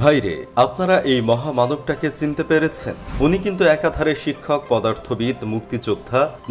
ভাইরে, আপনারা এই মহামানবটাকে চিনতে পেরেছেন? উনি কিন্তু একাধারে শিক্ষক, পদার্থবিদ,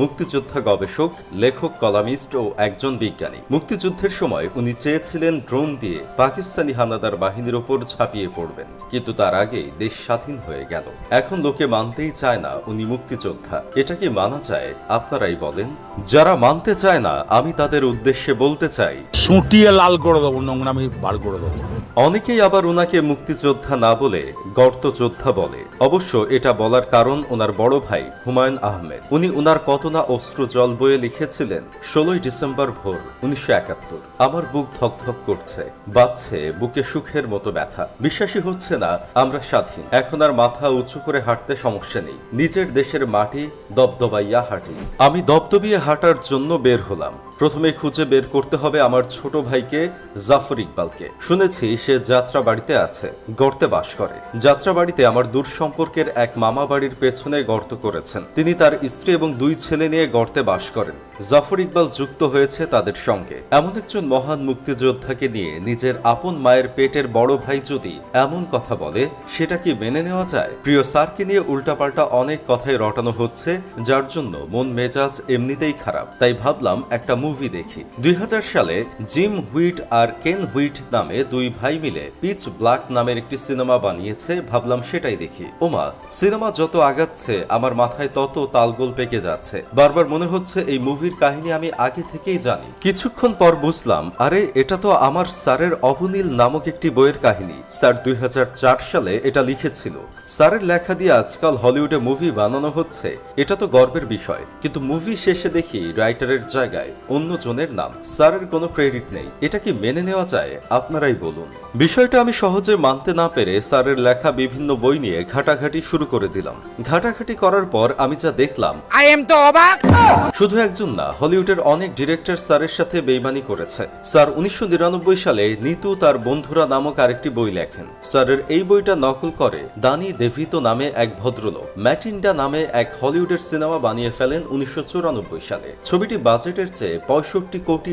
মুক্তিযোদ্ধা গবেষক, লেখক, কলামিস্ট ও একজন বিজ্ঞানী। মুক্তিযুদ্ধের সময় উনি চেয়েছিলেন ড্রোন দিয়ে পাকিস্তানি হানাদার বাহিনীর ওপর ঝাঁপিয়ে পড়বেন, কিন্তু তার আগেই দেশ স্বাধীন হয়ে গেল। এখন লোকে মানতেই চায় না উনি মুক্তিযোদ্ধা। এটা কি মানা যায়? আপনারাই বলেন। যারা মানতে চায় না, আমি তাদের উদ্দেশ্যে বলতে চাই, সুটিয়ে লাল করে দেবো, নোংরামি বার করে দেবো। অনেকেই আবার ওনাকে মুক্তিযোদ্ধা না বলে গর্তযোদ্ধা বলে। অবশ্য এটা বলার কারণ ওনার বড় ভাই হুমায়ুন আহমেদ। উনি ওনার কত না অস্ত্র জল বয়ে লিখেছিলেন, 16ই ডিসেম্বর ভোর 1971। আমার বুক ধকধক করছে, বাজছে বুকে সুখের মতো ব্যথা। বিশ্বাসই হচ্ছে না আমরা স্বাধীন। এখন আর মাথা উঁচু করে হাঁটতে সমস্যা নেই। নিজের দেশের মাটি দবদবাইয়া হাঁটি। আমি দবদবিয়ে হাঁটার জন্য বের হলাম। প্রথমে খুঁজে বের করতে হবে আমার ছোট ভাইকে, জাফর ইকবালকে। শুনেছি সে যাত্রাবাড়িতে আছে, গর্তে বাস করে। যাত্রাবাড়িতে আমার দূর সম্পর্কের এক মামা বাড়ির পেছনে গর্ত করেছেন। তিনি তার স্ত্রী এবং 2 ছেলে নিয়ে গর্তে বাস করেন। জাফর ইকবাল যুক্ত হয়েছে তাদের সঙ্গে। এমন একজন মহান মুক্তিযোদ্ধাকে নিয়ে নিজের আপন মায়ের পেটের বড় ভাই যদি এমন কথা বলে, সেটা কি মেনে নেওয়া যায়? প্রিয় স্যারকে নিয়ে উল্টাপাল্টা অনেক কথাই রটানো হচ্ছে, যার জন্য মন মেজাজ এমনিতেই খারাপ। তাই ভাবলাম একটা মুভি দেখি। 2000 সালে জিম হুইট আর কেন হুইট নামে 2 ভাই মিলে পিচ ব্ল্যাক নামের একটি সিনেমা বানিয়েছে। ভাবলাম সেটাই দেখি। ওমা, সিনেমা যত আগাচ্ছে আমার মাথায় তত তালগোল পেকে যাচ্ছে। বারবার মনে হচ্ছে এই মুভির কাহিনী আমি আগে থেকেই জানি। কিছুক্ষণ পর বুঝলাম, আরে এটা তো আমার স্যারের অবনীল নামক একটি বইয়ের কাহিনী। স্যার 2004 সালে এটা লিখেছিল। স্যারের লেখা দিয়ে আজকাল হলিউডে মুভি বানানো হচ্ছে, এটা তো গর্বের বিষয়। কিন্তু মুভি শেষে দেখি রাইটারের জায়গায় অন্যজনের নাম, স্যারের কোনো ক্রেডিট নেই। এটা কি মেনে নেওয়া যায়? আপনারাই বলুন। বিষয়টা আমি সহজে মানতে না পেরে স্যারের লেখা বিভিন্ন বই নিয়ে ঘাটাঘাটি শুরু করে দিলাম। ঘাটাঘাটি করার পর আমি যা দেখলাম, শুধু একজন না, হলিউডের অনেক ডিরেক্টর স্যারের সাথে বেইমানি করেছে। স্যার 1999 সালে নিতু তার বন্ধুরা নামক আরেকটি বই লেখেন। স্যারের এই বইটা নকল করে দানি দেভিতো নামে এক ভদ্রলোক ম্যাটিন্ডা নামে এক হলিউডের সিনেমা বানিয়ে ফেলেন 1994 সালে। ছবিটি বাজেটের চেয়ে $65 কোটি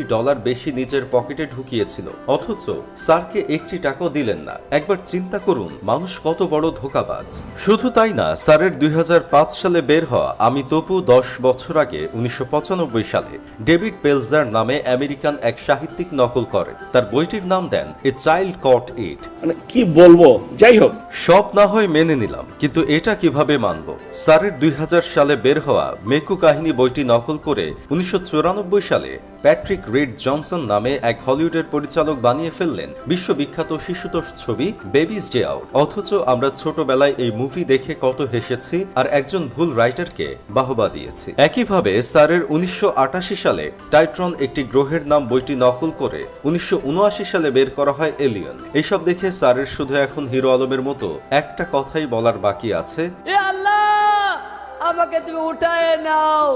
বেশি নিজের পকেটে ঢুকিয়েছিল, অথচ স্যারকে 1 টাকাও দিলেন না। একবার চিন্তা করুন মানুষ কত বড় ধোঁকাবাজ। শুধু তাই না, স্যারের 2005 সালে বের হওয়া আমি তপু 10 বছর আগে 1995 সালে ডেভিড পেলজার নামে আমেরিকান এক সাহিত্যিক নকল করেন। তার বইটির নাম দেন এ চাইল্ড কট ইট। মানে কি বলবো, যাই হোক, সব না হয় মেনে নিলাম, কিন্তু এটা কিভাবে মানব? স্যারের 2000 সালে বের হওয়া মেকু কাহিনী বইটি নকল করে 1994 সালে প্যাট্রিক রিড জনসন নামে এক হলিউডের পরিচালক বানিয়ে ফেললেন বিশ্ববিখ্যাত শিশুতোষ ছবি বেবিজ ডে আউট। অথচ আমরা ছোটবেলায় এই মুভি দেখে কত হেসেছি আর একজন ভুল রাইটারকে বাহবা দিয়েছি। একইভাবে স্যারের 1988 সালে টাইট্রন একটি গ্রহের নাম বইটি নকল করে 1979 সালে বের করা হয় এলিয়ন। এইসব দেখে স্যারের শুধু এখন হিরো আলমের মতো একটা কথাই বলার বাকি আছে, আমাকে তুমি উঠায় নাও।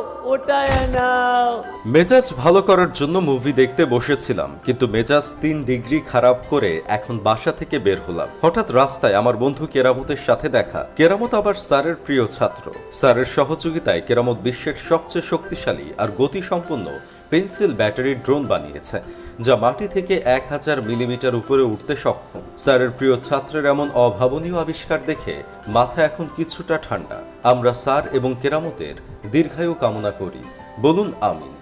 মেজাজ ভালো করার জন্য মুভি দেখতে বসেছিলাম, কিন্তু মেজাজ 3 ডিগ্রি খারাপ করে এখন বাসা থেকে বের হলাম। হঠাৎ রাস্তায় আমার বন্ধু কেরামতের সাথে দেখা। কেরামত আবার স্যারের প্রিয় ছাত্র। স্যারের সহযোগিতায় কেরামত বিশ্বের সবচেয়ে শক্তিশালী আর গতিসম্পন্ন পেন্সিল ব্যাটারি ড্রোন বানিয়েছে, যা মাটি থেকে 1000 মিলিমিটার উপরে উঠতে সক্ষম। স্যারের প্রিয় ছাত্রের এমন অভাবনীয় আবিষ্কার দেখে মাথা এখন কিছুটা ঠান্ডা। আমরা স্যার এবং কেরামতের দীর্ঘায়ু কামনা করি। বলুন আমিন।